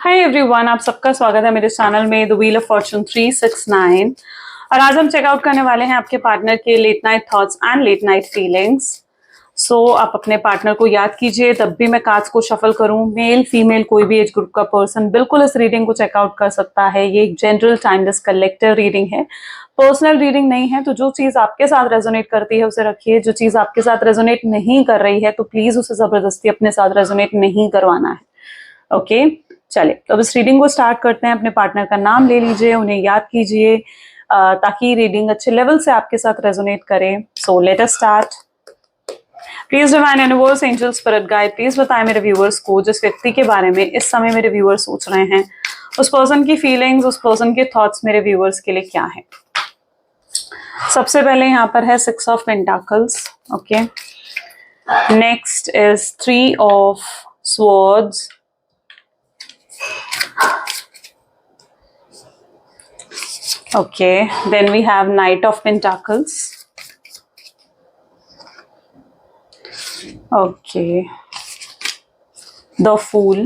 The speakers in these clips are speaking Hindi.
हाय एवरीवन, आप सबका स्वागत है मेरे चैनल में द व्हील ऑफ फॉर्चून 369। और आज हम चेकआउट करने वाले हैं आपके पार्टनर के late night thoughts and late night feelings. So आप अपने पार्टनर को याद कीजिए, तब भी मैं कार्ड्स को शफल करूं। मेल फीमेल कोई भी एज ग्रुप का पर्सन बिल्कुल इस रीडिंग को चेकआउट कर सकता है। ये एक जनरल टाइमलेस कलेक्टिव रीडिंग है, पर्सनल रीडिंग नहीं है। तो जो चीज आपके साथ रेजोनेट करती है उसे रखिए, जो चीज आपके साथ रेजोनेट नहीं कर रही है तो प्लीज उसे जबरदस्ती अपने साथ रेजोनेट नहीं करवाना है। ओके, चलिए तो अब इस रीडिंग को स्टार्ट करते हैं। अपने पार्टनर का नाम ले लीजिए, उन्हें याद कीजिए ताकि रीडिंग अच्छे लेवल से आपके साथ रेजोनेट करे। So let us start. Please divine universe, angel, spirit guide, please बताएं मेरे व्यूअर्स को जिस व्यक्ति के बारे में इस समय मेरे व्यूअर्स सोच रहे हैं, उस पर्सन की फीलिंग्स, उस पर्सन के थॉट्स मेरे व्यूअर्स के लिए क्या है। सबसे पहले यहाँ पर है 6 of pentacles. Okay, next is 3 of swords, okay, then we have Knight of Pentacles. Okay, the Fool,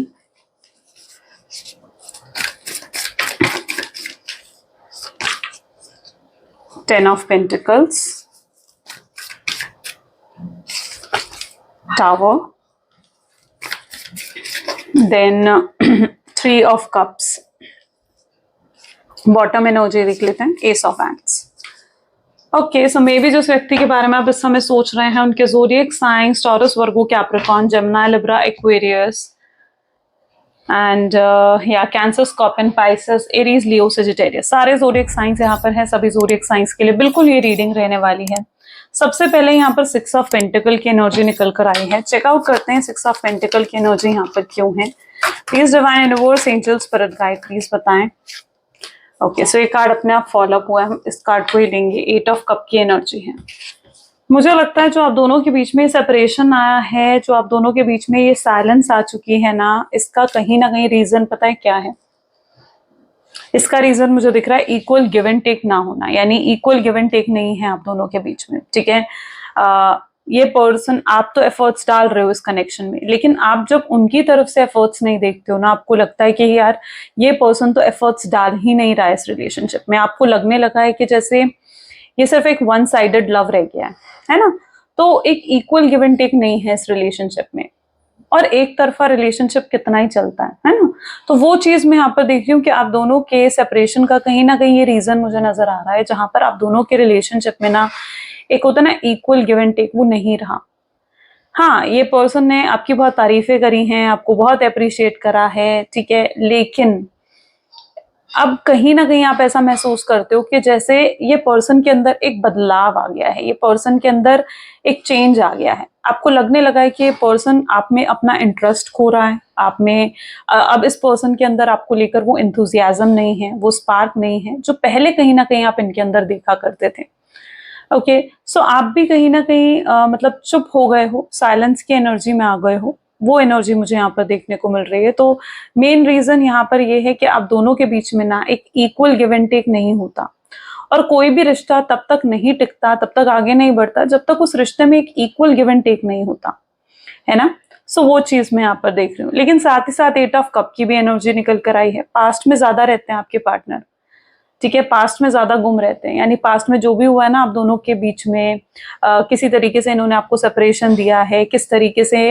Ten of Pentacles, Tower, then 3 of Cups. Bottom energy देख लेते हैं, S of hands. Okay, so may be जिस व्यक्ति के बारे में आप इस समय सोच रहे हैं उनके zodiac science taurus, Virgo, Capricorn, Gemini, Libra, Aquarius and या कैंसर, स्कॉर्पियन, पाइसेस, एरीज, लियो, सजिटेरियस। सारे ज़ोडिएक साइंस यहाँ पर हैं। सभी ज़ोडिएक साइंस के लिए बिल्कुल ये रीडिंग रहने वाली है। सबसे पहले यहाँ पर 6 ऑफ पेंटिकल की एनर्जी निकल कर आई है। चेकआउट करते हैं 6 ऑफ पेंटिकल की एनर्जी यहाँ पर क्यों है। Please divine universe, angel, spirit guide, please बताएं। ओके, सो ये कार्ड अपने आप फॉलो अप हुआ है, हम इस कार्ड को ही लेंगे। 8 ऑफ कप की एनर्जी है। मुझे लगता है जो आप दोनों के बीच में सेपरेशन आया है, जो आप दोनों के बीच में ये साइलेंस आ चुकी है ना, इसका कहीं ना कहीं रीजन पता है क्या है। इसका रीजन मुझे दिख रहा है इक्वल गिव एंड टेक ना होना, यानी इक्वल गिव एंड टेक नहीं है आप दोनों के बीच में। ठीक है, ये पर्सन, आप तो एफर्ट्स डाल रहे हो इस कनेक्शन में, लेकिन आप जब उनकी तरफ से एफर्ट्स नहीं देखते हो ना, आपको लगता है कि यार ये पर्सन तो एफर्ट्स डाल ही नहीं रहा है इस रिलेशनशिप में। आपको लगने लगा है कि जैसे ये सिर्फ एक वन साइडेड लव रह गया है ना। तो एक इक्वल गिव एंड टेक नहीं है इस रिलेशनशिप में, और एक तरफा रिलेशनशिप कितना ही चलता है ना। तो वो चीज मैं यहाँ पर देख रही हूँ कि आप दोनों के सेपरेशन का कहीं ना कहीं ये रीजन मुझे नजर आ रहा है, जहां पर आप दोनों के रिलेशनशिप में ना एक होता ना इक्वल गिव एंड टेक, वो नहीं रहा। हाँ, ये पर्सन ने आपकी बहुत तारीफें करी हैं, आपको बहुत अप्रिशिएट करा है, ठीक है, लेकिन अब कहीं ना कहीं आप ऐसा महसूस करते हो कि जैसे ये पर्सन के अंदर एक बदलाव आ गया है, ये पर्सन के अंदर एक चेंज आ गया है। आपको लगने लगा है कि ये पर्सन आप में अपना इंटरेस्ट खो रहा है, आप में अब इस पर्सन के अंदर आपको लेकर वो इंथुजियाज्म नहीं है, वो स्पार्क नहीं है जो पहले कहीं ना कहीं आप इनके अंदर देखा करते थे। ओके, सो आप भी कहीं ना कहीं मतलब चुप हो गए हो, साइलेंस की एनर्जी में आ गए हो। वो एनर्जी मुझे यहाँ पर देखने को मिल रही है। तो मेन रीजन यहाँ पर ये है कि आप दोनों के बीच में ना एक इक्वल गिव एंड टेक नहीं होता, और कोई भी रिश्ता तब तक नहीं टिकता, तब तक आगे नहीं बढ़ता जब तक उस रिश्ते में एक इक्वल गिव एंड टेक नहीं होता है ना। सो वो चीज मैं यहाँ पर देख रही हूँ, लेकिन साथ ही साथ 8 ऑफ कप की भी एनर्जी निकल कर आई है। पास्ट में ज्यादा रहते हैं आपके पार्टनर, ठीक है, पास्ट में ज्यादा गुम रहते हैं, यानी पास्ट में जो भी हुआ है ना आप दोनों के बीच में, किसी तरीके से इन्होंने आपको सेपरेशन दिया है, किस तरीके से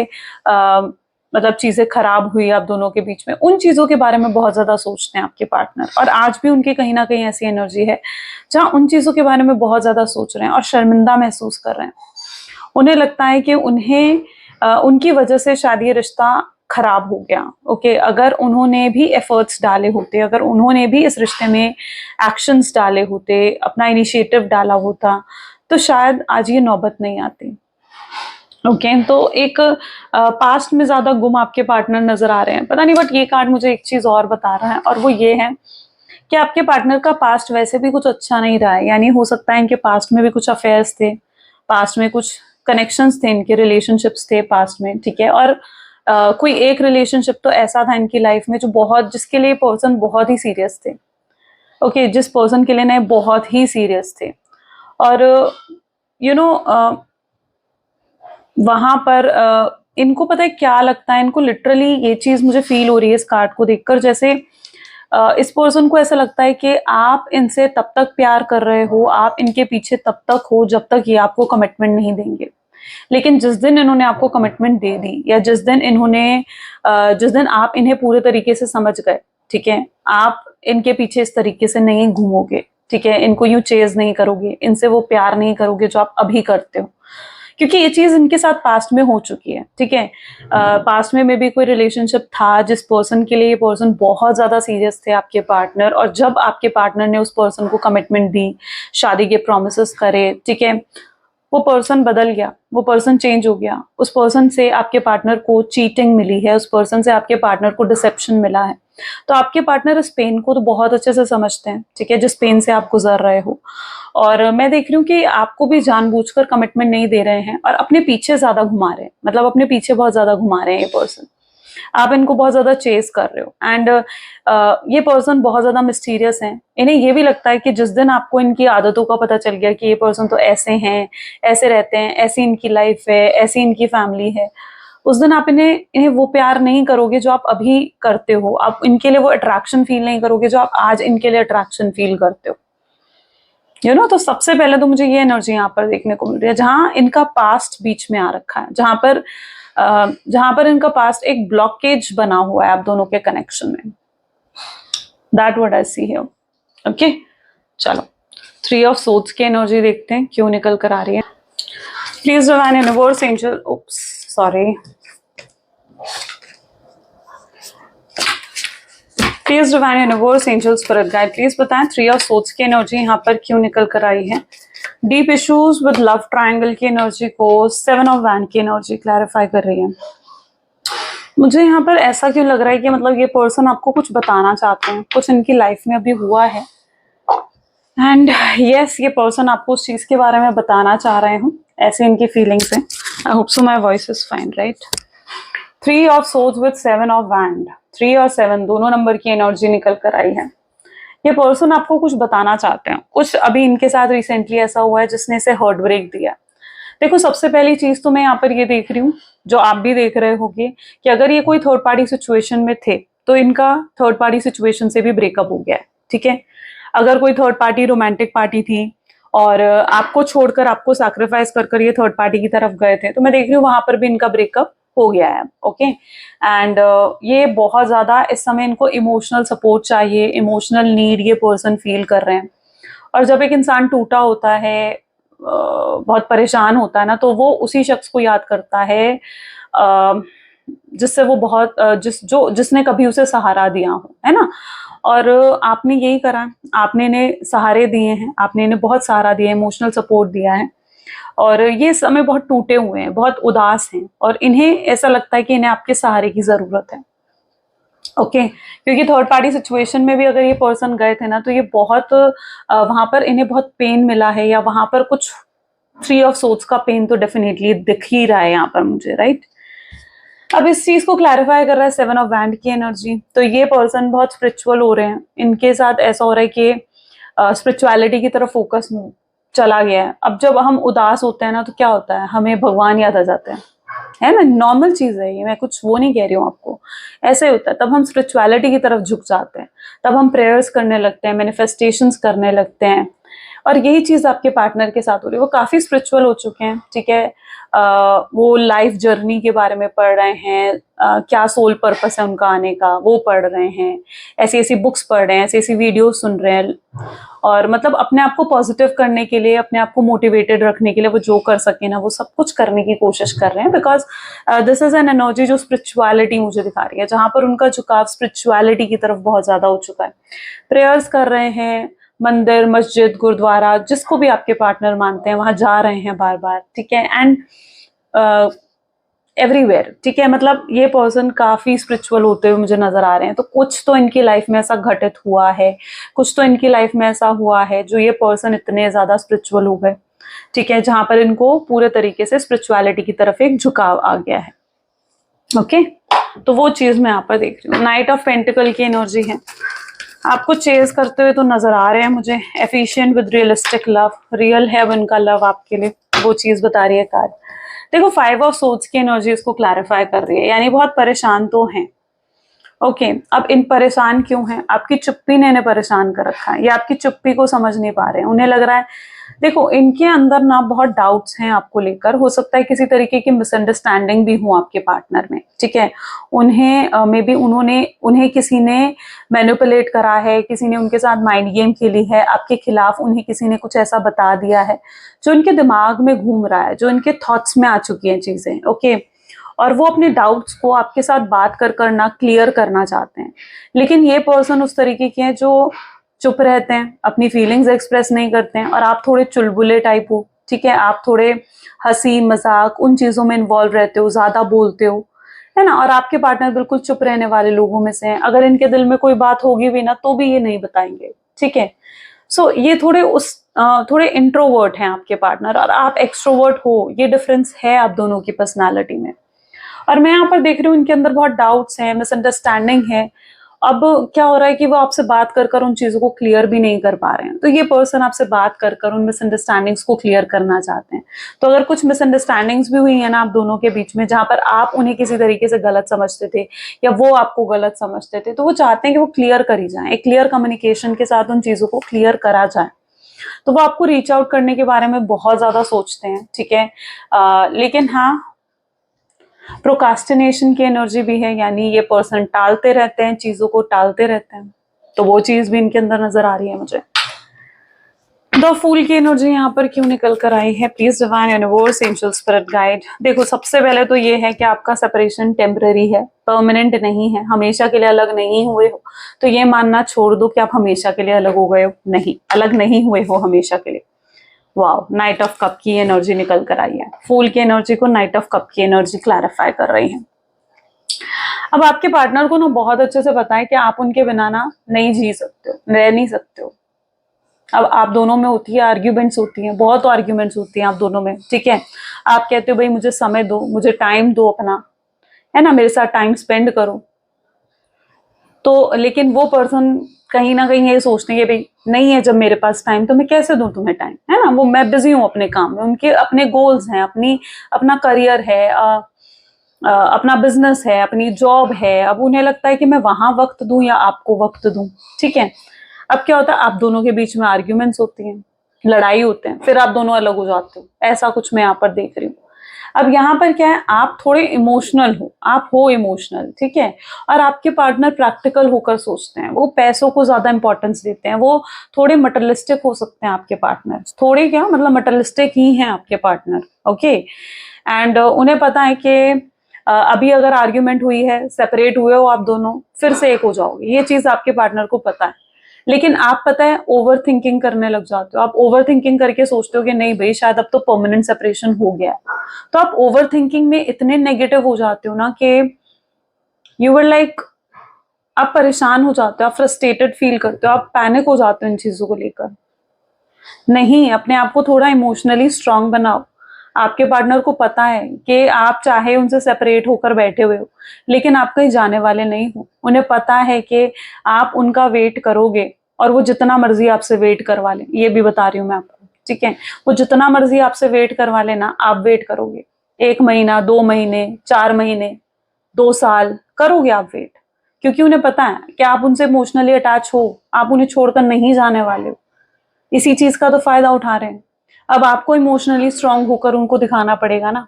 मतलब चीजें खराब हुई आप दोनों के बीच में, उन चीजों के बारे में बहुत ज्यादा सोचते हैं आपके पार्टनर। और आज भी उनकी कहीं ना कहीं ऐसी एनर्जी है जहां उन चीजों के बारे में बहुत ज्यादा सोच रहे हैं और शर्मिंदा महसूस कर रहे हैं। उन्हें लगता है कि उन्हें उनकी वजह से शायद ये रिश्ता खराब हो गया। ओके, अगर उन्होंने भी एफर्ट्स डाले होते, अगर उन्होंने भी इस रिश्ते में एक्शंस डाले होते, अपना इनिशिएटिव डाला होता, तो शायद आज ये नौबत नहीं आती। ओके, तो एक पास्ट में ज्यादा गुम आपके पार्टनर नजर आ रहे हैं, पता नहीं, बट ये कार्ड मुझे एक चीज और बता रहा है, और वो ये है कि आपके पार्टनर का पास्ट वैसे भी कुछ अच्छा नहीं रहा है। यानी हो सकता है इनके पास्ट में भी कुछ अफेयर्स थे, पास्ट में कुछ कनेक्शंस थे, इनके रिलेशनशिप्स थे पास्ट में, ठीक है। और कोई एक रिलेशनशिप तो ऐसा था इनकी लाइफ में जो बहुत, जिसके लिए पर्सन बहुत ही सीरियस थे। ओके, जिस पर्सन के लिए ना बहुत ही सीरियस थे, और यू नो वहां पर इनको पता है क्या लगता है, इनको लिटरली ये चीज मुझे फील हो रही है इस कार्ड को देखकर, जैसे इस पर्सन को ऐसा लगता है कि आप इनसे तब तक प्यार कर रहे हो, आप इनके पीछे तब तक हो जब तक ये आपको कमिटमेंट नहीं देंगे। लेकिन जिस दिन इन्होंने आपको कमिटमेंट दे दी, या जिस दिन जिस दिन आप इन्हें पूरे तरीके से समझ गए, ठीक है, आप इनके पीछे इस तरीके से नहीं घूमोगे, ठीक है, इनको यूं चेज नहीं करोगे, इनसे वो प्यार नहीं करोगे जो आप अभी करते हो, क्योंकि ये चीज इनके साथ पास्ट में हो चुकी है, ठीक है। पास्ट में भी कोई रिलेशनशिप था जिस पर्सन के लिए ये पर्सन बहुत ज्यादा सीरियस थे, आपके पार्टनर, और जब आपके पार्टनर ने उस पर्सन को कमिटमेंट दी, शादी के प्रोमिस करे, ठीक है, वो पर्सन बदल गया, वो पर्सन चेंज हो गया, उस पर्सन से आपके पार्टनर को चीटिंग मिली है, उस पर्सन से आपके पार्टनर को डिसेप्शन मिला है। तो आपके पार्टनर इस पेन को तो बहुत अच्छे से समझते हैं, ठीक है, जिस पेन से आप गुजर रहे हो। और मैं देख रही हूँ कि आपको भी जानबूझकर कमिटमेंट नहीं दे रहे हैं और अपने पीछे ज्यादा घुमा रहे हैं, मतलब अपने पीछे बहुत ज्यादा घुमा रहे हैं ये पर्सन, आप इनको बहुत ज्यादा चेस कर रहे हो। एंड ये पर्सन बहुत ज्यादा मिस्टीरियस हैं, इन्हें ये भी लगता है कि जिस दिन आपको इनकी आदतों का पता चल गया कि ये पर्सन तो ऐसे हैं, ऐसे रहते हैं, ऐसी इनकी लाइफ है, ऐसी इनकी फैमिली है, उस दिन आप इन्हें वो प्यार नहीं करोगे जो आप अभी करते हो, आप इनके लिए वो अट्रैक्शन फील नहीं करोगे जो आप आज इनके लिए अट्रैक्शन फील करते हो, यू नो। तो सबसे पहले तो मुझे ये एनर्जी यहाँ पर देखने को मिल रही है, जहां इनका पास्ट बीच में आ रखा है, जहां पर इनका पास्ट एक ब्लॉकेज बना हुआ है आप दोनों के कनेक्शन में। That what I see here. Okay, चलो 3 ऑफ सोर्ड्स की एनर्जी देखते हैं क्यों निकल कर आ रही है। Please divine universe angel, oops sorry, please divine universe angel spirit guide please बताएं 3 ऑफ सोर्ड्स की एनर्जी यहाँ पर क्यों निकल कर आई है। Deep issues with love triangle की एनर्जी को 7 ऑफ वैंड की एनर्जी क्लैरिफाई कर रही है। मुझे यहाँ पर ऐसा क्यों लग रहा है कि मतलब ये पर्सन आपको कुछ बताना चाहते हैं, कुछ इनकी लाइफ में अभी हुआ है, एंड यस ये पर्सन आपको उस चीज के बारे में बताना चाह रहे हैं, ऐसे इनकी फीलिंग्स है। I hope so my voice is fine, right. 3 of swords with 7 of wand, 3 और 7 दोनों नंबर की एनर्जी निकल कर आई है। ये पर्सन आपको कुछ बताना चाहते हैं, कुछ अभी इनके साथ रिसेंटली ऐसा हुआ है जिसने इसे हर्ट ब्रेक दिया। देखो सबसे पहली चीज तो मैं यहाँ पर ये देख रही हूँ, जो आप भी देख रहे होगे, कि अगर ये कोई थर्ड पार्टी सिचुएशन में थे तो इनका थर्ड पार्टी सिचुएशन से भी ब्रेकअप हो गया है, ठीक है। अगर कोई थर्ड पार्टी रोमांटिक पार्टी थी और आपको छोड़कर, आपको सैक्रिफाइस कर कर ये थर्ड पार्टी की तरफ गए थे, तो मैं देख रही हूँ वहां पर भी इनका ब्रेकअप हो गया है। ओके, एंड ये बहुत ज्यादा इस समय इनको इमोशनल सपोर्ट चाहिए, इमोशनल नीड ये पर्सन फील कर रहे हैं। और जब एक इंसान टूटा होता है, बहुत परेशान होता है ना, तो वो उसी शख्स को याद करता है जिससे वो बहुत जिसने कभी उसे सहारा दिया हो, है ना। और आपने यही करा, आपने इन्हें सहारे दिए हैं, आपने इन्हें बहुत सहारा दिया, इमोशनल सपोर्ट दिया है, और ये समय बहुत टूटे हुए हैं, बहुत उदास हैं, और इन्हें ऐसा लगता है कि इन्हें आपके सहारे की जरूरत है। ओके, क्योंकि थर्ड पार्टी सिचुएशन में भी अगर ये पर्सन गए थे ना, तो ये बहुत वहां पर इन्हें बहुत पेन मिला है, या वहां पर कुछ 3 ऑफ सोर्ड्स का पेन तो डेफिनेटली दिख ही रहा है यहाँ पर मुझे, राइट। अब इस चीज को क्लैरिफाई कर रहा है 7 ऑफ वैंड की एनर्जी। तो ये पर्सन बहुत स्पिरिचुअल हो रहे हैं, इनके साथ ऐसा हो रहा है कि स्पिरिचुअलिटी की तरफ फोकस चला गया है। अब जब हम उदास होते हैं ना, तो क्या होता है, हमें भगवान याद आ जाते हैं, है ना, नॉर्मल चीज है ये, मैं कुछ वो नहीं कह रही हूँ आपको, ऐसे ही होता है। तब हम स्पिरिचुअलिटी की तरफ झुक जाते हैं, तब हम प्रेयर्स करने लगते हैं, मैनिफेस्टेशंस करने लगते हैं, और यही चीज आपके पार्टनर के साथ हो रही है। वो काफी स्पिरिचुअल हो चुके हैं, ठीक है। वो लाइफ जर्नी के बारे में पढ़ रहे हैं, क्या सोल पर्पस है उनका आने का, वो पढ़ रहे हैं, ऐसी ऐसी बुक्स पढ़ रहे हैं, ऐसी ऐसी वीडियो सुन रहे हैं, और मतलब अपने आप को पॉजिटिव करने के लिए, अपने आप को मोटिवेटेड रखने के लिए वो जो कर सके ना, वो सब कुछ करने की कोशिश कर रहे हैं, because this is an energy जो स्पिरिचुअलिटी मुझे दिखा रही है, जहां पर उनका झुकाव स्पिरिचुअलिटी की तरफ बहुत ज्यादा हो चुका है। प्रेयर्स कर रहे हैं, मंदिर, मस्जिद, गुरुद्वारा, जिसको भी आपके पार्टनर मानते हैं वहां जा रहे हैं बार बार, ठीक है, एंड एवरीवेयर, ठीक है। मतलब ये पर्सन काफी स्पिरिचुअल होते हुए मुझे नजर आ रहे हैं। तो कुछ तो इनकी लाइफ में ऐसा घटित हुआ है, कुछ तो इनकी लाइफ में ऐसा हुआ है जो ये पर्सन इतने ज्यादा स्पिरिचुअल हो गए, ठीक है, जहां पर इनको पूरे तरीके से स्पिरिचुअलिटी की तरफ एक झुकाव आ गया है। ओके, तो वो चीज मैं यहाँ पर देख रही हूँ। नाइट ऑफ पेंटिकल की एनर्जी है, आपको चेज करते हुए तो नजर आ रहे हैं मुझे। Efficient with realistic love, real है उनका लव आपके लिए, वो चीज बता रही है कार्ड। देखो 5 ऑफ सोर्ड्स की एनर्जी इसको क्लैरिफाई कर रही है, यानी बहुत परेशान तो हैं। ओके, अब इन परेशान क्यों हैं? आपकी चुप्पी ने इन्हें परेशान कर रखा है, ये आपकी चुप्पी को समझ नहीं पा रहे हैं। उन्हें लग रहा है, देखो इनके अंदर ना बहुत डाउट्स हैं आपको लेकर, हो सकता है किसी तरीके की मिसअंडरस्टैंडिंग भी हो आपके पार्टनर में, ठीक है। उन्हें मे बी उन्हें किसी ने मैनिपुलेट करा है, किसी ने उनके साथ माइंड गेम खेली है आपके खिलाफ, उन्हें किसी ने कुछ ऐसा बता दिया है जो उनके दिमाग में घूम रहा है, जो इनके थॉट्स में आ चुकी हैं चीजें। ओके, और वो अपने डाउट्स को आपके साथ बात कर करना क्लियर करना चाहते हैं, लेकिन ये पर्सन उस तरीके के हैं जो चुप रहते हैं, अपनी फीलिंग्स एक्सप्रेस नहीं करते हैं, और आप थोड़े चुलबुले टाइप हो, ठीक है। आप थोड़े हंसी मजाक उन चीजों में इन्वॉल्व रहते हो, ज्यादा बोलते हो, है ना। और आपके पार्टनर बिल्कुल चुप रहने वाले लोगों में से हैं। अगर इनके दिल में कोई बात होगी भी ना तो भी ये नहीं बताएंगे, ठीक है। सो ये थोड़े इंट्रोवर्ट हैं आपके पार्टनर, और आप एक्सट्रोवर्ट हो, ये डिफरेंस है आप दोनों की पर्सनालिटी में। और मैं यहाँ पर देख रही हूँ इनके अंदर बहुत डाउट्स हैं, मिसअंडरस्टैंडिंग है। अब क्या हो रहा है कि वो आपसे बात कर कर उन चीजों को क्लियर भी नहीं कर पा रहे हैं, तो ये पर्सन आपसे बात कर कर उन मिसअंडरस्टैंडिंग्स को क्लियर करना चाहते हैं। तो अगर कुछ मिसअंडरस्टैंडिंग्स भी हुई है ना आप दोनों के बीच में, जहां पर आप उन्हें किसी तरीके से गलत समझते थे या वो आपको गलत समझते थे, तो वो चाहते हैं कि वो क्लियर करी जाए, एक क्लियर कम्युनिकेशन के साथ उन चीजों को क्लियर करा जाए। तो वो आपको रीच आउट करने के बारे में बहुत ज्यादा सोचते हैं, ठीक है। लेकिन हाँ, प्रोकास्टिनेशन की एनर्जी भी है, यानी ये पर्सन टालते रहते हैं, चीजों को टालते रहते हैं, तो वो चीज भी इनके अंदर नजर आ रही है मुझे। द फूल की एनर्जी यहाँ पर क्यों निकल कर आई है? Please divine universe, angel, spirit guide. देखो सबसे पहले तो ये है कि आपका सेपरेशन टेम्पररी है, परमानेंट नहीं है, हमेशा के लिए अलग नहीं हुए हो। तो ये मानना छोड़ दो कि आप हमेशा के लिए अलग हो गए हो, नहीं, अलग नहीं हुए हो हमेशा के लिए। वाओ, नाइट ऑफ कप की एनर्जी निकल कर आई है। फूल की एनर्जी को नाइट ऑफ कप की एनर्जी क्लैरिफाई कर रही है। अब आपके पार्टनर को ना बहुत अच्छे से पता है कि आप उनके बिना ना नहीं जी सकते हो, रह नहीं सकते हो। अब आप दोनों में होती है आर्ग्यूमेंट्स, होती हैं बहुत आर्ग्यूमेंट्स होती हैं आप दोनों में, ठीक है। आप कहते हो भाई मुझे समय दो, मुझे टाइम दो अपना, है ना, मेरे साथ टाइम स्पेंड करो। तो लेकिन वो पर्सन कहीं ना कहीं ये सोचते हैं कि भाई नहीं है जब मेरे पास टाइम, तो मैं कैसे दूं तुम्हें टाइम, है ना। वो मैं बिजी हूँ अपने काम में, उनके अपने गोल्स हैं, अपना करियर है, अपना बिजनेस है, अपनी जॉब है। अब उन्हें लगता है कि मैं वहां वक्त दूं या आपको वक्त दूं, ठीक है। अब क्या होता है, आप दोनों के बीच में आर्ग्यूमेंट्स होती हैं, लड़ाई होते हैं, फिर आप दोनों अलग हो जाते हो, ऐसा कुछ मैं यहाँ पर देख रही हूँ। अब यहाँ पर क्या है, आप थोड़े इमोशनल हो, आप हो इमोशनल, ठीक है। और आपके पार्टनर प्रैक्टिकल होकर सोचते हैं, वो पैसों को ज्यादा इंपॉर्टेंस देते हैं, वो थोड़े मटेरियलिस्टिक हो सकते हैं आपके पार्टनर, थोड़े क्या मतलब मटेरियलिस्टिक ही हैं आपके पार्टनर, ओके। एंड उन्हें पता है कि अभी अगर आर्ग्यूमेंट हुई है, सेपरेट हुए हो आप दोनों, फिर से एक हो जाओगे, ये चीज आपके पार्टनर को पता है। लेकिन आप पता है ओवर थिंकिंग करने लग जाते हो, आप ओवर थिंकिंग करके सोचते हो कि नहीं भाई शायद अब तो परमानेंट सेपरेशन हो गया। तो आप ओवर थिंकिंग में इतने नेगेटिव हो जाते हो ना कि यू वर लाइक, आप परेशान हो जाते हो, आप फ्रस्ट्रेटेड फील करते हो, आप पैनिक हो जाते हो इन चीजों को लेकर। नहीं, अपने आप को थोड़ा इमोशनली स्ट्रांग बनाओ। आपके पार्टनर को पता है कि आप चाहे उनसे सेपरेट होकर बैठे हुए हो, लेकिन आप कहीं जाने वाले नहीं हो। उन्हें पता है कि आप उनका वेट करोगे, और वो जितना मर्जी आपसे वेट करवा लें, ये भी बता रही हूँ मैं आपको, ठीक है। वो जितना मर्जी आपसे वेट करवा लेना, आप वेट करोगे। 1 महीना, 2 महीने, 4 महीने, 2 साल करोगे आप वेट, क्योंकि उन्हें पता है कि आप उनसे इमोशनली अटैच हो, आप उन्हें छोड़कर नहीं जाने वाले हो। इसी चीज का तो फायदा उठा रहे हैं। अब आपको इमोशनली स्ट्रांग होकर उनको दिखाना पड़ेगा ना।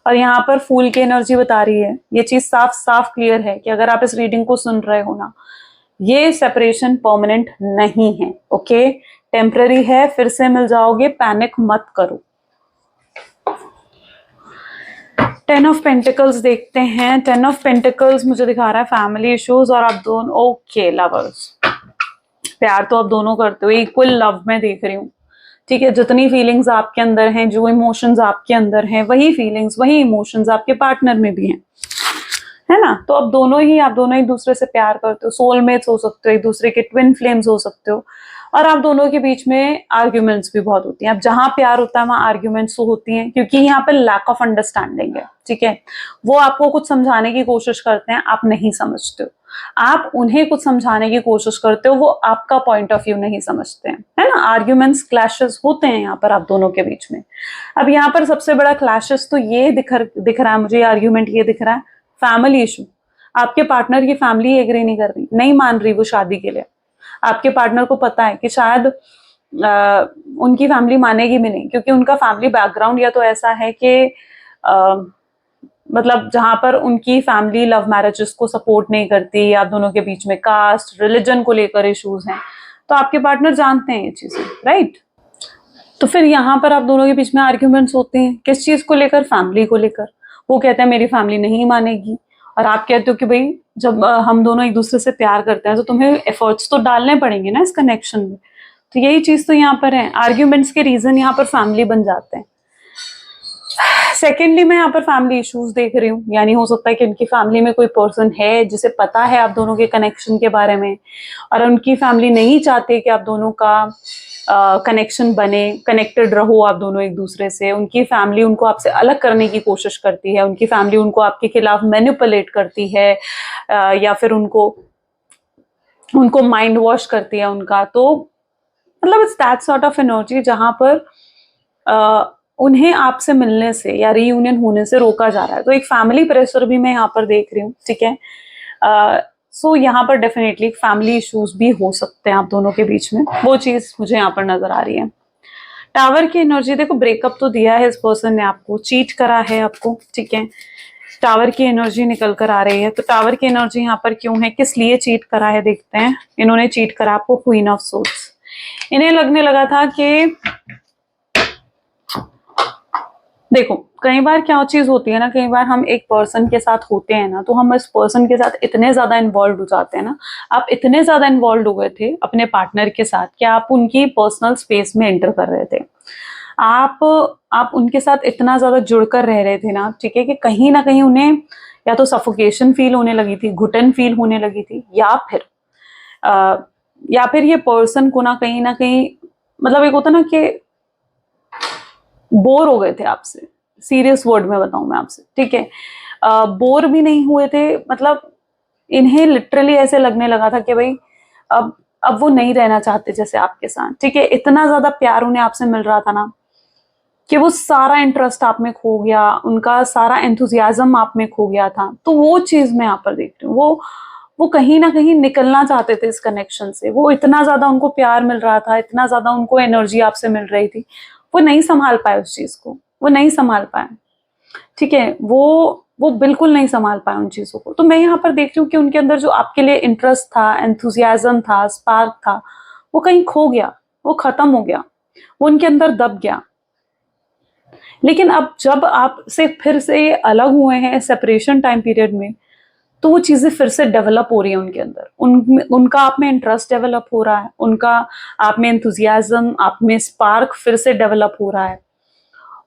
और यहाँ पर फूल की एनर्जी बता रही है, ये चीज साफ साफ क्लियर है कि अगर आप इस रीडिंग को सुन रहे हो ना, ये सेपरेशन परमानेंट नहीं है, ओके, टेम्पररी है, फिर से मिल जाओगे, पैनिक मत करो। 10 ऑफ पेंटिकल्स देखते हैं। 10 ऑफ पेंटिकल्स मुझे दिखा रहा है फैमिली इश्यूज, और आप दोनों ओके लवर्स, प्यार तो आप दोनों करते हो, इक्वल लव में देख रही हूँ, ठीक है। जितनी फीलिंग्स आपके अंदर हैं, जो इमोशंस आपके अंदर हैं, वही फीलिंग्स वही इमोशंस आपके पार्टनर में भी हैं, है ना। तो आप दोनों ही एक दूसरे से प्यार करते हो, सोलमेट्स हो सकते हो, एक दूसरे के ट्विन फ्लेम्स हो सकते हो। और आप दोनों के बीच में आर्ग्यूमेंट्स भी बहुत होती हैं। अब जहां प्यार होता है वहां आर्ग्यूमेंट्स तो होती हैं, क्योंकि यहाँ पे लैक ऑफ अंडरस्टैंडिंग है, ठीक है। वो आपको कुछ समझाने की कोशिश करते हैं, आप नहीं समझते हो। आप उन्हें कुछ समझाने की कोशिश करते हो, वो आपका पॉइंट ऑफ व्यू नहीं समझते हैं, है ना। आर्ग्यूमेंट्स, क्लैशेस होते हैं यहाँ पर आप दोनों के बीच में। अब यहाँ पर सबसे बड़ा क्लैशेस तो ये दिख रहा है मुझे, आर्ग्यूमेंट ये दिख रहा है, फैमिली इशू। आपके पार्टनर की फैमिली एग्री नहीं कर रही, नहीं मान रही वो शादी के लिए। आपके पार्टनर को पता है कि शायद उनकी फैमिली मानेगी भी नहीं, क्योंकि उनका फैमिली बैकग्राउंड या तो ऐसा है कि मतलब जहां पर उनकी फैमिली लव मैरिजेस को सपोर्ट नहीं करती, आप दोनों के बीच में कास्ट, रिलीजन को लेकर इश्यूज हैं। तो आपके पार्टनर जानते हैं ये चीजें, राइट। तो फिर यहाँ पर आप दोनों के बीच में आर्ग्यूमेंट्स होते हैं, किस चीज को लेकर? फैमिली को लेकर। वो कहते हैं मेरी फैमिली नहीं मानेगी, और आप कहते हो कि भाई जब हम दोनों एक दूसरे से प्यार करते हैं तो तुम्हें एफर्ट्स तो डालने पड़ेंगे ना इस कनेक्शन में। तो यही चीज तो यहाँ पर है, आर्ग्यूमेंट्स के रीजन यहाँ पर फैमिली बन जाते हैं। सेकेंडली मैं यहाँ पर फैमिली इश्यूज देख रही हूँ, यानी हो सकता है कि उनकी फैमिली में कोई पर्सन है जिसे पता है आप दोनों के कनेक्शन के बारे में, और उनकी फैमिली नहीं चाहती कि आप दोनों का कनेक्शन बने, कनेक्टेड रहो आप दोनों एक दूसरे से। उनकी फैमिली उनको आपसे अलग करने की कोशिश करती है, उनकी फैमिली उनको आपके खिलाफ मैनिपुलेट करती है, या फिर उनको माइंड वॉश करती है उनका। तो मतलब it's that sort of energy जहां पर उन्हें आपसे मिलने से या रीयूनियन होने से रोका जा रहा है। तो एक फैमिली प्रेशर भी मैं यहाँ पर देख रही हूँ, ठीक है। सो यहाँ पर डेफिनेटली फैमिली इश्यूज भी हो सकते हैं आप दोनों के बीच में, वो चीज मुझे यहाँ पर नजर आ रही है। टावर की एनर्जी देखो, ब्रेकअप तो दिया है इस पर्सन ने आपको, चीट करा है आपको, ठीक है। टावर की एनर्जी निकल कर आ रही है, तो टावर की एनर्जी यहाँ पर क्यों है, किस लिए चीट करा है देखते हैं। इन्होंने चीट करा आपको क्वीन ऑफ सोर्ड्स। इन्हें लगने लगा था कि देखो कई बार क्या चीज होती है ना, कई बार हम एक पर्सन के साथ होते हैं ना, तो हम इस पर्सन के साथ इतने ज्यादा इन्वॉल्व हो जाते हैं ना। आप इतने ज्यादा इन्वॉल्व हो गए थे अपने पार्टनर के साथ कि आप उनकी पर्सनल स्पेस में एंटर कर रहे थे। आप उनके साथ इतना ज्यादा जुड़कर रह रहे थे ना, ठीक है, कि कहीं ना कहीं उन्हें या तो सफोकेशन फील होने लगी थी, घुटन फील होने लगी थी, या फिर ये पर्सन को ना कहीं मतलब एक होता ना कि बोर हो गए थे आपसे। सीरियस वर्ड में बताऊं मैं आपसे, ठीक है। बोर भी नहीं हुए थे, मतलब इन्हें लिटरली ऐसे लगने लगा था कि भाई अब वो नहीं रहना चाहते जैसे आपके साथ, ठीक है। इतना ज्यादा प्यार उन्हें आपसे मिल रहा था ना कि वो सारा इंटरेस्ट आप में खो गया, उनका सारा एंथुजियाज्म आप में खो गया था। तो वो चीज मैं यहाँ पर देख रही हूँ, वो कहीं ना कहीं निकलना चाहते थे इस कनेक्शन से। वो इतना ज्यादा उनको प्यार मिल रहा था, इतना ज्यादा उनको एनर्जी आपसे मिल रही थी, वो नहीं संभाल पाए उस चीज को, वो नहीं संभाल पाए, ठीक है। वो बिल्कुल नहीं संभाल पाए उन चीजों को। तो मैं यहाँ पर देख रही हूँ कि उनके अंदर जो आपके लिए इंटरेस्ट था, एंथुजियाज्म था, स्पार्क था, वो कहीं खो गया, वो खत्म हो गया, वो उनके अंदर दब गया। लेकिन अब जब आप से फिर से अलग हुए हैं सेपरेशन टाइम पीरियड में, तो वो चीजें फिर से डेवलप हो रही है उनके अंदर, उनका आप में इंटरेस्ट डेवलप हो रहा है, उनका आप में एंथुजियाज्म, आप में स्पार्क फिर से डेवलप हो रहा है,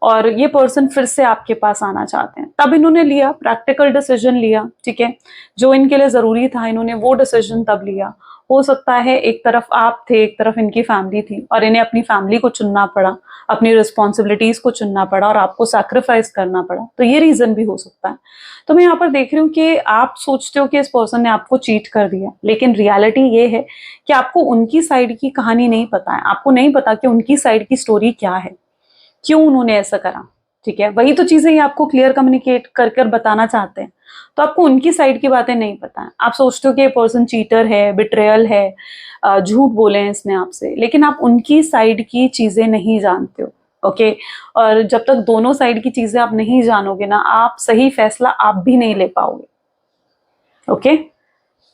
और ये पर्सन फिर से आपके पास आना चाहते हैं। तब इन्होंने लिया प्रैक्टिकल डिसीजन लिया, ठीक है, जो इनके लिए जरूरी था, इन्होंने वो डिसीजन तब लिया। हो सकता है एक तरफ आप थे, एक तरफ इनकी फैमिली थी, और इन्हें अपनी फैमिली को चुनना पड़ा, अपनी रिस्पॉन्सिबिलिटीज को चुनना पड़ा, और आपको सैक्रिफाइस करना पड़ा। तो ये रीजन भी हो सकता है। तो मैं यहाँ पर देख रही हूँ कि आप सोचते हो कि इस पर्सन ने आपको चीट कर दिया, लेकिन रियलिटी ये है कि आपको उनकी साइड की कहानी नहीं पता है, आपको नहीं पता कि उनकी साइड की स्टोरी क्या है, क्यों उन्होंने ऐसा करा, ठीक है। वही तो चीजें ये आपको क्लियर कम्युनिकेट कर कर बताना चाहते हैं। तो आपको उनकी साइड की बातें नहीं पता है, आप सोचते हो कि ये पर्सन चीटर है, बिट्रेयल है, झूठ बोले हैं इसने आपसे, लेकिन आप उनकी साइड की चीजें नहीं जानते हो, ओके। और जब तक दोनों साइड की चीजें आप नहीं जानोगे ना, आप सही फैसला आप भी नहीं ले पाओगे, ओके।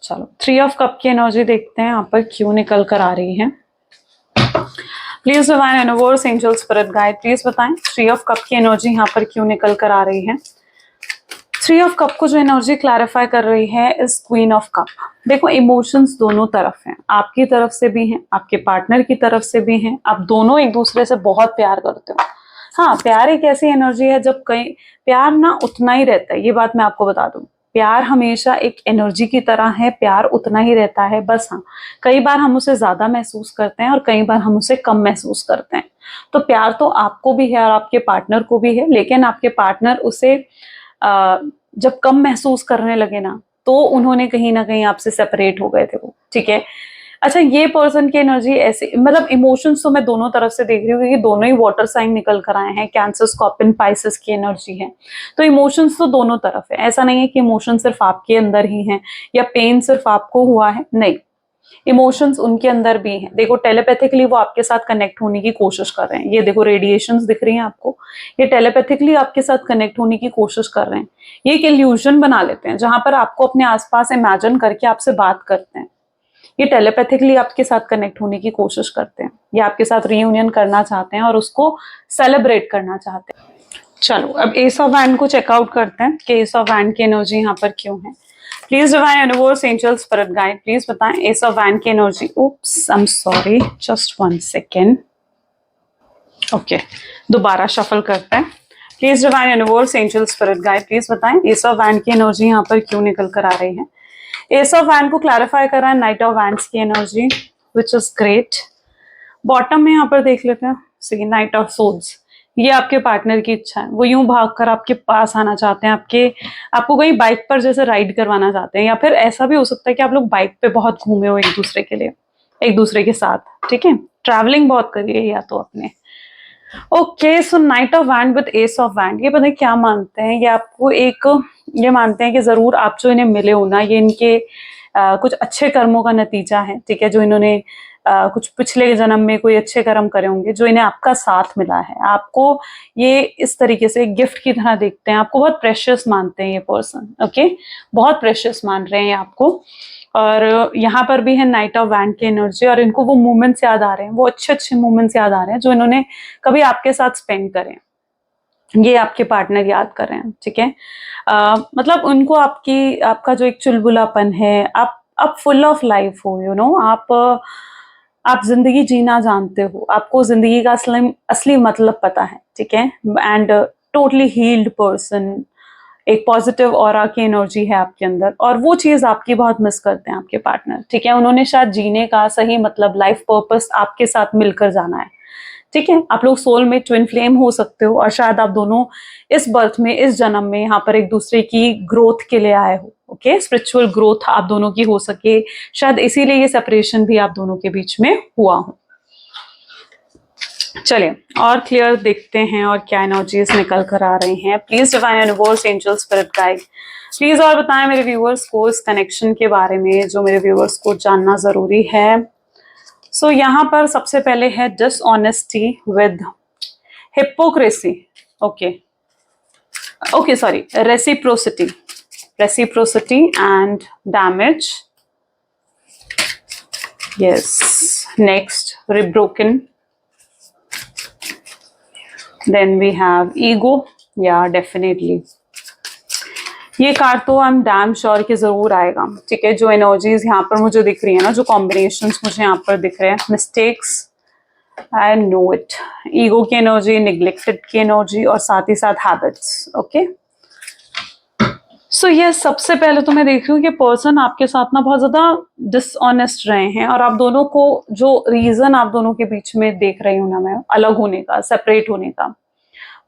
चलो 3 ऑफ कप की एनर्जी देखते हैं यहाँ पर क्यों निकल कर आ रही है। Please divine universe, angel, spirit guide, please बताएं 3 ऑफ कप की एनर्जी यहाँ पर क्यों निकल कर आ रही है। 3 ऑफ कप को जो एनर्जी क्लैरिफाई कर रही है इज क्वीन ऑफ कप। देखो इमोशंस दोनों तरफ हैं, आपकी तरफ से भी हैं, आपके पार्टनर की तरफ से भी हैं, आप दोनों एक दूसरे से बहुत प्यार करते हो। हाँ, प्यार एक ऐसी एनर्जी है जब कहीं प्यार ना उतना ही रहता है, ये बात मैं आपको बता दूं। प्यार हमेशा एक एनर्जी की तरह है, प्यार उतना ही रहता है, बस हाँ कई बार हम उसे ज्यादा महसूस करते हैं और कई बार हम उसे कम महसूस करते हैं। तो प्यार तो आपको भी है और आपके पार्टनर को भी है, लेकिन आपके पार्टनर उसे जब कम महसूस करने लगे ना, तो उन्होंने कहीं ना कहीं आपसे सेपरेट हो गए थे वो, ठीक है। अच्छा, ये पर्सन की एनर्जी ऐसी, मतलब इमोशंस तो मैं दोनों तरफ से देख रही हूँ क्योंकि दोनों ही वाटर साइन निकल कर आए हैं, कैंसर स्कॉर्पियन पाइसेस की एनर्जी है। तो इमोशंस तो दोनों तरफ है, ऐसा नहीं है कि इमोशन सिर्फ आपके अंदर ही है या पेन सिर्फ आपको हुआ है, नहीं, इमोशंस उनके अंदर भी हैं। देखो टेलीपैथिकली वो आपके साथ कनेक्ट होने की कोशिश कर रहे हैं, ये देखो रेडिएशंस दिख रही हैं आपको, ये टेलीपैथिकली आपके साथ कनेक्ट होने की कोशिश कर रहे हैं। ये एक इल्यूजन बना लेते हैं जहां पर आपको अपने आसपास इमेजिन करके आपसे बात करते हैं। ये टेलीपैथिकली आपके साथ कनेक्ट होने की कोशिश करते हैं, ये आपके साथ रीयूनियन करना चाहते हैं और उसको सेलिब्रेट करना चाहते हैं। चलो अब एस ऑफ वैंड को चेकआउट करते हैं कि एस ऑफ वैंड की एनर्जी यहाँ पर क्यों है। Please divine universe angels spirit guide, please बताएं एस ऑफ वैंड की energy. Oops, I am sorry, just 1 second. Okay, दोबारा शफल करते हैं। Please divine universe angels spirit guide, please बताएं एस ऑफ वैंड की एनर्जी यहाँ पर क्यों निकल कर आ रही है। एस ऑफ वैंड को क्लैरिफाई कर रहा है नाइट ऑफ वैंड्स की energy, which is great. Bottom में यहाँ पर देख लेते हैं, सी नाइट ऑफ सोड्स, ये आपके पार्टनर की इच्छा है, वो यूं भागकर आपके पास आना चाहते हैं, आपको कहीं बाइक पर जैसे राइड करवाना चाहते हैं, या फिर ऐसा भी हो सकता है कि आप लोग बाइक पे बहुत घूमे हो एक दूसरे के लिए, एक दूसरे के साथ, ठीक है, ट्रैवलिंग बहुत करिए या तो अपने। Okay, so night of wand with S of wand, ये पता है क्या मानते हैं, ये आपको एक, ये मानते हैं कि जरूर आप जो इन्हें मिले हो ना, ये इनके कुछ अच्छे कर्मों का नतीजा है, ठीक है, जो इन्होंने कुछ पिछले जन्म में कोई अच्छे कर्म करे होंगे जो इन्हें आपका साथ मिला है। आपको ये इस तरीके से गिफ्ट की तरह देखते हैं, आपको बहुत प्रेशियस मानते हैं ये पर्सन, ओके, बहुत प्रेशियस मान रहे हैं आपको। और यहाँ पर भी है नाइट ऑफ वैंड की एनर्जी, और इनको वो मोमेंट्स याद आ रहे हैं, वो अच्छे अच्छे मोमेंट्स याद आ रहे हैं जो इन्होंने कभी आपके साथ स्पेंड करे, ये आपके पार्टनर याद कर रहे हैं, ठीक है। मतलब उनको आपका जो एक चुलबुलापन है, आप फुल ऑफ लाइफ हो, यू नो, आप जिंदगी जीना जानते हो, आपको जिंदगी का असली मतलब पता है, ठीक है, एंड टोटली हील्ड पर्सन, एक पॉजिटिव ऑरा की एनर्जी है आपके अंदर, और वो चीज आपकी बहुत मिस करते हैं आपके पार्टनर, ठीक है। उन्होंने शायद जीने का सही मतलब, लाइफ पर्पस आपके साथ मिलकर जाना है, ठीक है। आप लोग सोल में ट्विन फ्लेम हो सकते हो, और शायद आप दोनों इस बर्थ में, इस जन्म में यहाँ पर एक दूसरे की ग्रोथ के लिए आए हो, ओके, स्पिरिचुअल ग्रोथ आप दोनों की हो सके, शायद इसीलिए ये सेपरेशन भी आप दोनों के बीच में हुआ हो। चलिए और क्लियर देखते हैं और क्या एनर्जीज निकल कर आ रही हैं। Please divine universe angel spirit guide, please और बताएं मेरे व्यूअर्स को इस कनेक्शन के बारे में जो मेरे व्यूअर्स को जानना जरूरी है। सो यहाँ पर सबसे पहले है dishonesty with hypocrisy, okay sorry, reciprocity and damage, yes, next rebroken, then we have ego, या डेफिनेटली ये कार्ड तो आई एम डैम श्योर कि जरूर आएगा, ठीक है। जो एनर्जीज यहाँ पर मुझे दिख रही है ना, जो कॉम्बिनेशंस मुझे यहाँ पर दिख रहे हैं, mistakes, I know it, ego की एनर्जी, निग्लेक्टेड की एनर्जी, और साथ ही साथ हैबिट्स, ओके। सो ये सबसे पहले तो मैं देख रही हूँ कि पर्सन आपके साथ ना बहुत ज्यादा डिसऑनेस्ट रहे हैं, और आप दोनों को जो रीजन आप दोनों के बीच में देख रही हूँ ना मैं, अलग होने का, सेपरेट होने का,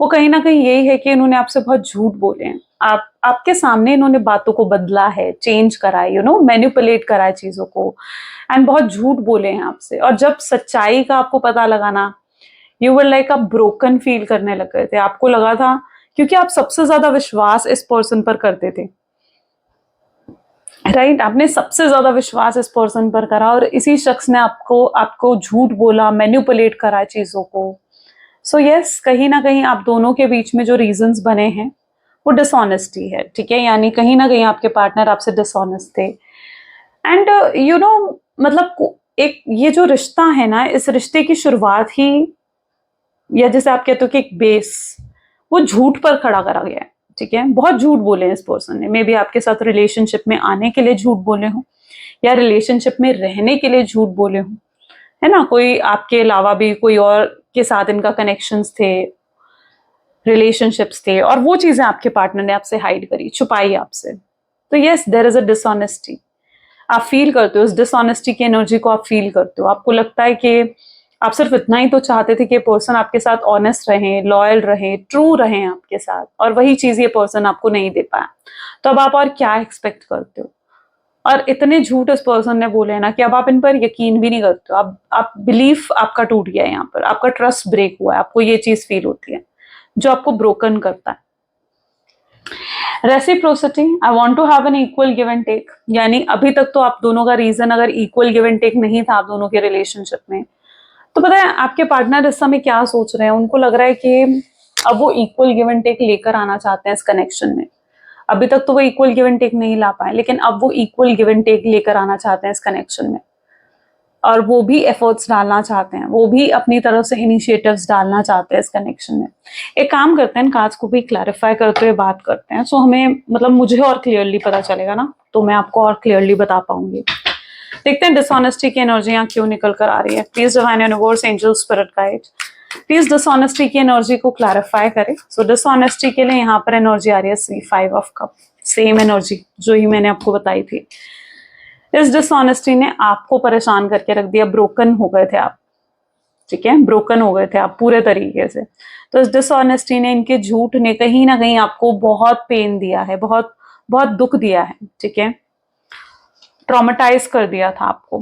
वो कहीं ना कहीं यही है कि इन्होंने आपसे बहुत झूठ बोले हैं, आपके सामने इन्होंने बातों को बदला है, चेंज करा है, यू नो, मैनिपुलेट करा है चीजों को, एंड बहुत झूठ बोले हैं आपसे। और जब सच्चाई का आपको पता लगा ना, यू वर लाइक आप ब्रोकन फील करने लग गए थे, आपको लगा था, क्योंकि आप सबसे ज्यादा विश्वास इस पर्सन पर करते थे, राइट, आपने सबसे ज्यादा विश्वास इस पर्सन पर करा, और इसी शख्स ने आपको झूठ बोला, मैनिपुलेट करा है चीजों को। सो यस, कहीं ना कहीं आप दोनों के बीच में जो रीजंस बने हैं वो डिसऑनेस्टी है, ठीक है, यानी कहीं ना कहीं आपके पार्टनर आपसे डिसऑनेस्ट थे। एंड यू नो, मतलब एक ये जो रिश्ता है ना, इस रिश्ते की शुरुआत ही, या जैसे आप कहते हो कि एक बेस, वो झूठ पर खड़ा करा गया है, ठीक है। बहुत झूठ बोले हैं इस पर्सन ने, मे बी आपके साथ रिलेशनशिप में आने के लिए झूठ बोले हो, या रिलेशनशिप में रहने के लिए झूठ बोले हो, है ना, कोई आपके अलावा भी कोई और के साथ इनका कनेक्शंस थे, रिलेशनशिप्स थे, और वो चीजें आपके पार्टनर ने आपसे हाइड करी, छुपाई आपसे, तो yes, there is a dishonesty, आप फील करते हो इस डिसऑनेस्टी की एनर्जी को, आप फील करते हो। आपको लगता है कि आप सिर्फ इतना ही तो चाहते थे कि पर्सन आपके साथ ऑनेस्ट रहे, लॉयल रहे, ट्रू रहे आपके साथ, और वही चीज ये पर्सन आपको नहीं दे पाया। तो अब आप और क्या एक्सपेक्ट करते हो? और इतने झूठ इस पर्सन ने बोले ना कि अब आप इन पर यकीन भी नहीं करते हो। आप बिलीफ आपका टूट गया है, यहाँ पर आपका ट्रस्ट ब्रेक हुआ है, आपको ये चीज फील होती है जो आपको ब्रोकन करता है। Reciprocity, I want to have an equal give and take, यानी अभी तक तो आप दोनों का रीजन अगर इक्वल गिव एंड टेक नहीं था आप दोनों के रिलेशनशिप में, तो पता है आपके पार्टनर इस समय क्या सोच रहे हैं? उनको लग रहा है कि अब वो इक्वल गिव एंड टेक लेकर आना चाहते हैं इस कनेक्शन में। अभी तक तो वो इक्वल गिव एंड टेक नहीं ला पाए, लेकिन अब वो इक्वल गिव एंड टेक लेकर आना चाहते हैं इस कनेक्शन में, और वो भी एफर्ट्स डालना चाहते हैं, वो भी अपनी तरफ से इनिशिएटिव्स डालना चाहते हैं इस कनेक्शन में। एक काम करते हैं, काज को भी क्लैरिफाई करते हुए बात करते हैं, सो हमें मतलब मुझे और क्लियरली पता चलेगा ना, तो मैं आपको और क्लियरली बता पाऊंगी। देखते हैं डिसऑनेस्टी की एनर्जी यहाँ क्यों निकल कर आ रही है। Please divine universe, angel, spirit guide, please dishonesty की एनर्जी को क्लैरिफाई करें। सो डिसऑनेस्टी के लिए यहाँ पर एनर्जी आ रही है C5 of cup, same energy जो ही मैंने आपको बताई थी। इस डिसऑनेस्टी ने आपको परेशान करके रख दिया, ब्रोकन हो गए थे आप, ठीक है, ब्रोकन हो गए थे आप पूरे तरीके से। तो इस डिसऑनेस्टी ने, इनके झूठ ने कहीं ना कहीं आपको बहुत पेन दिया है, बहुत बहुत दुख दिया है, ठीक है, ट्रॉमेटाइज कर दिया था आपको।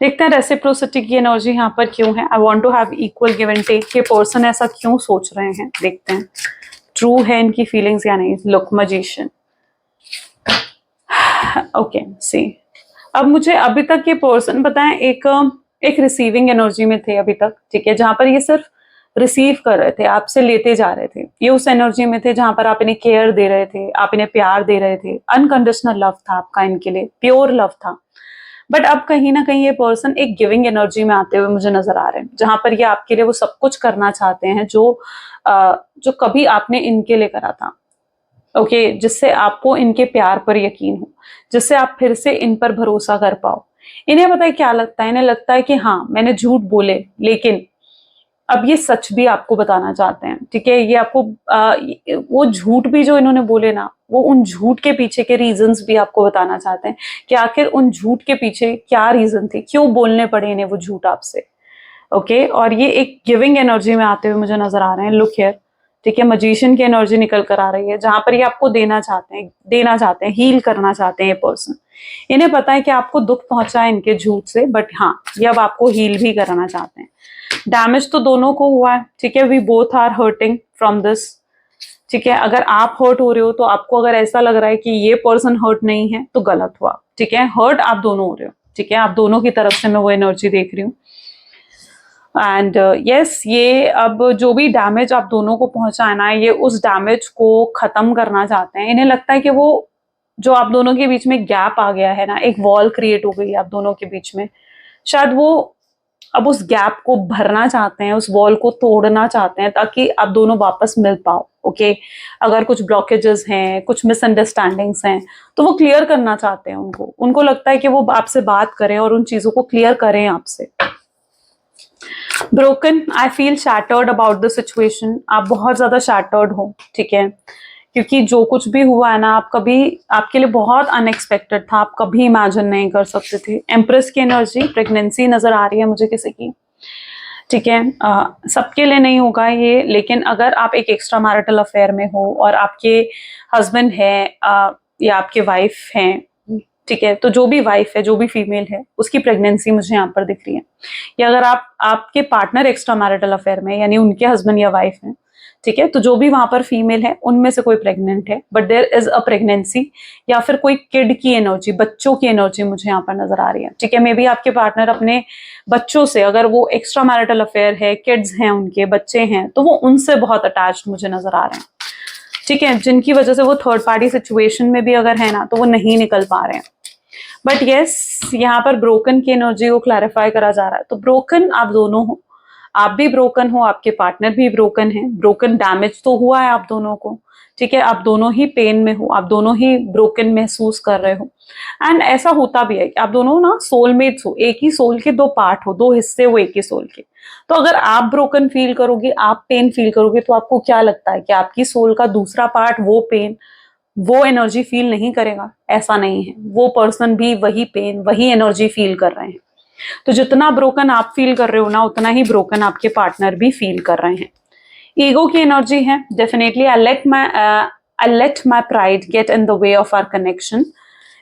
देखते हैं रेसिप्रोसिटी की एनर्जी यहाँ पर क्यों है। I want to have equal give and take, के पर्सन ऐसा क्यों सोच रहे हैं, देखते हैं ट्रू है इनकी फीलिंग्स या नहीं। लुक, मैजिशियन, ओके सी। अब मुझे अभी तक ये पर्सन बताएं, एक रिसीविंग एनर्जी में थे अभी तक, ठीक है, जहां पर ये सिर्फ रिसीव कर रहे थे, आपसे लेते जा रहे थे। ये उस एनर्जी में थे जहां पर आप इन्हें केयर दे रहे थे, आप इन्हें प्यार दे रहे थे, अनकंडीशनल लव था आपका इनके लिए, प्योर लव था। बट अब कहीं ना कहीं ये पर्सन एक गिविंग एनर्जी में आते हुए मुझे नजर आ रहे हैं, जहां पर ये आपके लिए वो सब कुछ करना चाहते हैं जो कभी आपने इनके लिए करा था, ओके, जिससे आपको इनके प्यार पर यकीन हो, जिससे आप फिर से इन पर भरोसा कर पाओ। इन्हें पता है क्या लगता है, इन्हें लगता है कि हाँ मैंने झूठ बोले, लेकिन अब ये सच भी आपको बताना चाहते हैं, ठीक है। ये आपको वो झूठ भी जो इन्होंने बोले ना, वो उन झूठ के पीछे के रीजंस भी आपको बताना चाहते हैं कि आखिर उन झूठ के पीछे क्या रीजन थे, क्यों बोलने पड़े इन्हें वो झूठ आपसे, ओके। और ये एक गिविंग एनर्जी में आते हुए मुझे नजर आ रहे हैं। लुक हियर, ठीक है, मजीशियन की एनर्जी निकल कर आ रही है, जहां पर ये आपको देना चाहते हैं, हील करना चाहते हैं ये पर्सन। इन्हें पता है कि आपको दुख पहुंचा है इनके झूठ से, बट हाँ ये अब आपको हील भी करना चाहते हैं। डैमेज तो दोनों को हुआ है, ठीक है, we both are hurting from this, ठीक है। अगर आप हर्ट हो रहे हो, तो आपको अगर ऐसा लग रहा है कि ये पर्सन हर्ट नहीं है, तो गलत हुआ, ठीक है। हर्ट आप दोनों हो रहे हो, ठीक है, आप दोनों की तरफ से मैं वो एनर्जी देख रही हूँ। एंड यस, ये अब जो भी डैमेज आप दोनों को पहुंचाना है, ये उस डैमेज को खत्म करना चाहते हैं। इन्हें लगता है कि वो जो आप दोनों के बीच में गैप आ गया है ना, एक वॉल क्रिएट हो गई है आप दोनों के बीच में, शायद वो अब उस गैप को भरना चाहते हैं, उस वॉल को तोड़ना चाहते हैं, ताकि आप दोनों वापस मिल पाओ, ओके। अगर कुछ ब्लॉकेजेस हैं, कुछ मिसअंडरस्टैंडिंग्स हैं, तो वो क्लियर करना चाहते हैं। उनको लगता है कि वो आपसे बात करें और उन चीजों को क्लियर करें आपसे। Broken, I feel shattered about the situation, आप बहुत ज्यादा शैटर्ड हो, ठीक है, क्योंकि जो कुछ भी हुआ है ना, आप कभी, आपके लिए बहुत अनएक्सपेक्टेड था, आप कभी इमेजिन नहीं कर सकते थे। एम्प्रेस की एनर्जी, प्रेगनेंसी नजर आ रही है मुझे किसी की, ठीक है। सबके लिए नहीं होगा ये, लेकिन अगर आप एक एक्स्ट्रा मैरिटल अफेयर में हो और आपके हस्बैंड है या आपके वाइफ हैं, ठीक है, तो जो भी वाइफ है, जो भी फीमेल है, उसकी प्रेगनेंसी मुझे यहाँ पर दिख रही है। या अगर आपके पार्टनर एक्स्ट्रा मैरिटल अफेयर में, यानी उनके हस्बैंड या वाइफ है, ठीक है, तो जो भी वहां पर फीमेल है उनमें से कोई प्रेग्नेंट है, but there is a pregnancy, या फिर कोई किड की एनर्जी, बच्चों की एनर्जी मुझे यहाँ पर नजर आ रही है, ठीक है। मे बी आपके पार्टनर अपने बच्चों से, अगर वो एक्स्ट्रा मैरिटल अफेयर है, किड्स हैं, उनके बच्चे हैं, तो वो उनसे बहुत अटैच्ड मुझे नजर आ रहे हैं, ठीक है, जिनकी वजह से वो थर्ड पार्टी सिचुएशन में भी अगर है ना, तो वो नहीं निकल पा रहे हैं। बट यस, यहाँ पर ब्रोकन की एनर्जी को क्लैरिफाई करा जा रहा है। तो ब्रोकन आप दोनों हो, आप भी ब्रोकन हो, आपके पार्टनर भी ब्रोकन है, ब्रोकन डैमेज तो हुआ है आप दोनों को, ठीक है, आप दोनों ही पेन में हो, आप दोनों ही ब्रोकन महसूस कर रहे हो। एंड ऐसा होता भी है कि आप दोनों ना सोलमेट्स हो, एक ही सोल के दो पार्ट हो, दो हिस्से हो एक ही सोल के। तो अगर आप ब्रोकन फील करोगे, आप पेन फील करोगे, तो आपको क्या लगता है कि आपकी सोल का दूसरा पार्ट वो पेन वो एनर्जी फील नहीं करेगा, ऐसा नहीं है। वो पर्सन भी वही पेन, वही एनर्जी फील कर रहे हैं। तो जितना ब्रोकन आप फील कर रहे हो ना, उतना ही ब्रोकन आपके पार्टनर भी फील कर रहे हैं। ईगो की एनर्जी है, definitely I let my pride get in the way of our connection.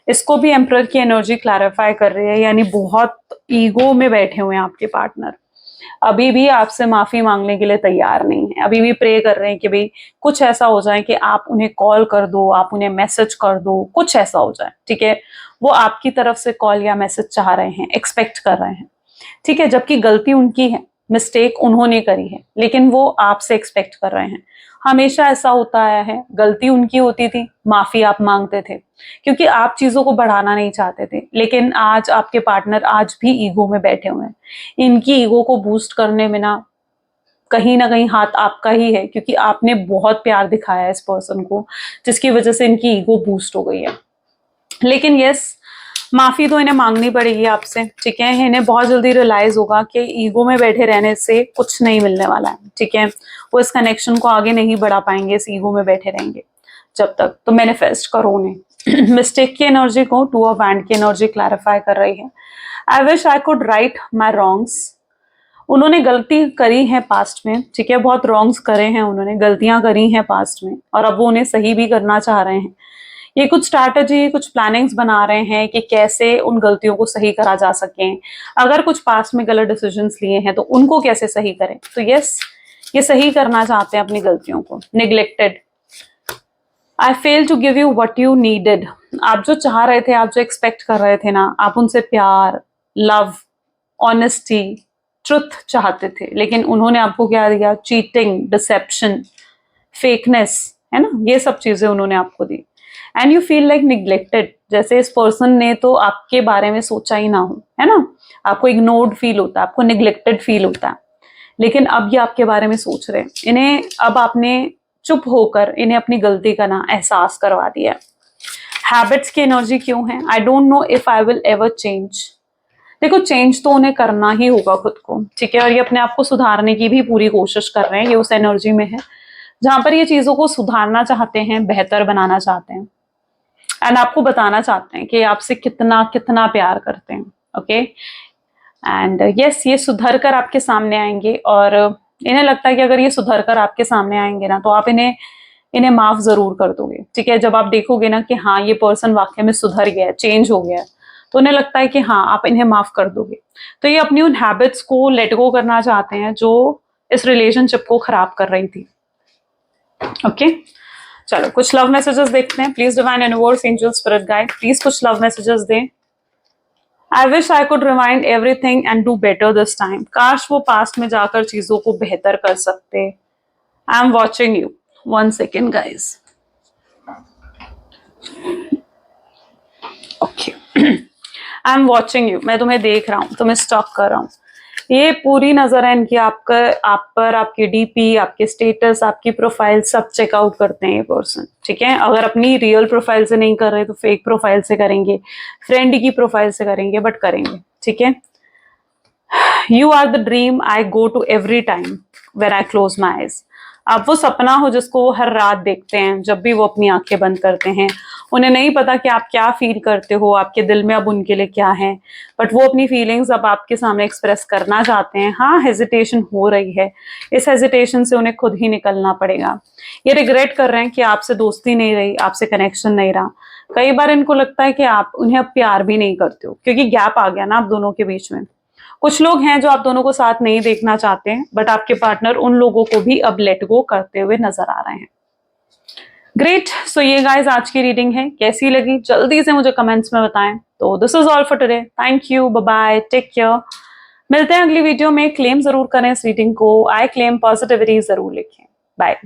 इसको भी एम्परर की एनर्जी क्लैरिफाई कर रही है, यानी बहुत ईगो में बैठे हुए हैं आपके पार्टनर। अभी भी आपसे माफी मांगने के लिए तैयार नहीं है, अभी भी प्रे कर रहे हैं कि भाई कुछ ऐसा हो जाए कि आप उन्हें कॉल कर दो, आप उन्हें मैसेज कर दो, कुछ ऐसा हो जाए, ठीक है। वो आपकी तरफ से कॉल या मैसेज चाह रहे हैं, एक्सपेक्ट कर रहे हैं, ठीक है, जबकि गलती उनकी है, मिस्टेक उन्होंने करी है, लेकिन वो आपसे एक्सपेक्ट कर रहे हैं। हमेशा ऐसा होता आया है, गलती उनकी होती थी, माफी आप मांगते थे, क्योंकि आप चीजों को बढ़ाना नहीं चाहते थे। लेकिन आज आपके पार्टनर आज भी ईगो में बैठे हुए हैं। इनकी ईगो को बूस्ट करने में ना कहीं हाथ आपका ही है, क्योंकि आपने बहुत प्यार दिखाया है इस पर्सन को, जिसकी वजह से इनकी ईगो बूस्ट हो गई है। लेकिन यस, माफी तो इन्हें मांगनी पड़ेगी आपसे, ठीक है। इन्हें बहुत जल्दी रियलाइज होगा कि ईगो में बैठे रहने से कुछ नहीं मिलने वाला है, ठीक है। वो इस कनेक्शन को आगे नहीं बढ़ा पाएंगे इस ईगो में बैठे रहेंगे जब तक। तो मैनिफेस्ट करो उन्हें। मिस्टेक की एनर्जी को टू ऑफ वैंड की एनर्जी क्लैरिफाई कर रही है। I wish I could write my wrongs. उन्होंने गलती करी है पास्ट में, ठीक है, बहुत रॉन्ग्स करे हैं, उन्होंने गलतियां करी हैं पास्ट में, और अब वो उन्हें सही भी करना चाह रहे हैं। ये कुछ स्ट्रैटेजी, कुछ प्लानिंग्स बना रहे हैं कि कैसे उन गलतियों को सही करा जा सके। अगर कुछ पास्ट में गलत डिसीजंस लिए हैं तो उनको कैसे सही करें। तो यस, ये सही करना चाहते हैं अपनी गलतियों को। Neglected, I fail to give you what you needed. आप जो चाह रहे थे, आप जो एक्सपेक्ट कर रहे थे ना, आप उनसे प्यार, लव, ऑनेस्टी, ट्रुथ चाहते थे, लेकिन उन्होंने आपको क्या दिया? चीटिंग, डिसेप्शन, फेकनेस, है ना, ये सब चीजें उन्होंने आपको दी। And you feel like neglected, जैसे इस पर्सन ने तो आपके बारे में सोचा ही ना हो, है ना। आपको इग्नोर्ड फील होता है, आपको निग्लेक्टेड फील होता है। लेकिन अब ये आपके बारे में सोच रहे हैं। इन्हें अब आपने चुप होकर इन्हें अपनी गलती का ना एहसास करवा दिया। हैबिट्स की एनर्जी क्यों है? I don't know if I will ever change. देखो, चेंज तो उन्हें करना ही होगा खुद को, ठीक है, और ये अपने आप को सुधारने की भी पूरी कोशिश कर रहे हैं। ये उस एनर्जी में है जहां पर ये चीजों को सुधारना चाहते हैं, बेहतर बनाना चाहते हैं, एंड आपको बताना चाहते हैं कि आपसे कितना कितना प्यार करते हैं। ओके, एंड यस, ये सुधर कर आपके सामने आएंगे, और इन्हें लगता है कि अगर ये सुधर कर आपके सामने आएंगे ना, तो आप इन्हें माफ जरूर कर दोगे, ठीक है। जब आप देखोगे ना कि हाँ, ये पर्सन वाकई में सुधर गया, चेंज हो गया, तो उन्हें लगता है कि हाँ, आप इन्हें माफ कर दोगे। तो ये अपनी उन हैबिट्स को लेट गो करना चाहते हैं जो इस रिलेशनशिप को खराब कर रही थी। ओके, चलो कुछ लव मैसेजेस देखते हैं। Please divine universe, angel, spirit guide, please कुछ लव मैसेजेस दें। I wish I could rewind everything and do better this time. काश वो पास्ट में जाकर चीजों को बेहतर कर सकते। I am watching you. 1 second guys. Okay, I am watching you. मैं तुम्हें देख रहा हूँ, तुम्हें स्टॉक कर रहा हूँ। ये पूरी नजर है इनकी आप पर, आपकी डीपी, आपके स्टेटस, आपकी प्रोफाइल सब चेकआउट करते हैं ये पर्सन, ठीक है। अगर अपनी रियल प्रोफाइल से नहीं कर रहे तो फेक प्रोफाइल से करेंगे, फ्रेंड की प्रोफाइल से करेंगे, बट करेंगे, ठीक है। You are the dream I go to every time when I close my eyes. आप वो सपना हो जिसको वो हर रात देखते हैं जब भी वो अपनी आंखें बंद करते हैं। उन्हें नहीं पता कि आप क्या फील करते हो, आपके दिल में अब उनके लिए क्या है, बट वो अपनी फीलिंग्स अब आपके सामने एक्सप्रेस करना चाहते हैं। हाँ, हेजिटेशन हो रही है, इस हेजिटेशन से उन्हें खुद ही निकलना पड़ेगा। ये रिग्रेट कर रहे हैं कि आपसे दोस्ती नहीं रही, आपसे कनेक्शन नहीं रहा। कई बार इनको लगता है कि आप उन्हें अब प्यार भी नहीं करते हो, क्योंकि गैप आ गया ना आप दोनों के बीच में। कुछ लोग हैं जो आप दोनों को साथ नहीं देखना चाहते हैं, बट आपके पार्टनर उन लोगों को भी अब लेट गो करते हुए नजर आ रहे हैं। ग्रेट, सो ये गाइस आज की रीडिंग है। कैसी लगी जल्दी से मुझे कमेंट्स में बताएं। तो this is all for today. Thank you, bye bye, take care. मिलते हैं अगली वीडियो में। क्लेम जरूर करें इस रीडिंग को। आई क्लेम पॉजिटिविटी जरूर लिखें। बाय।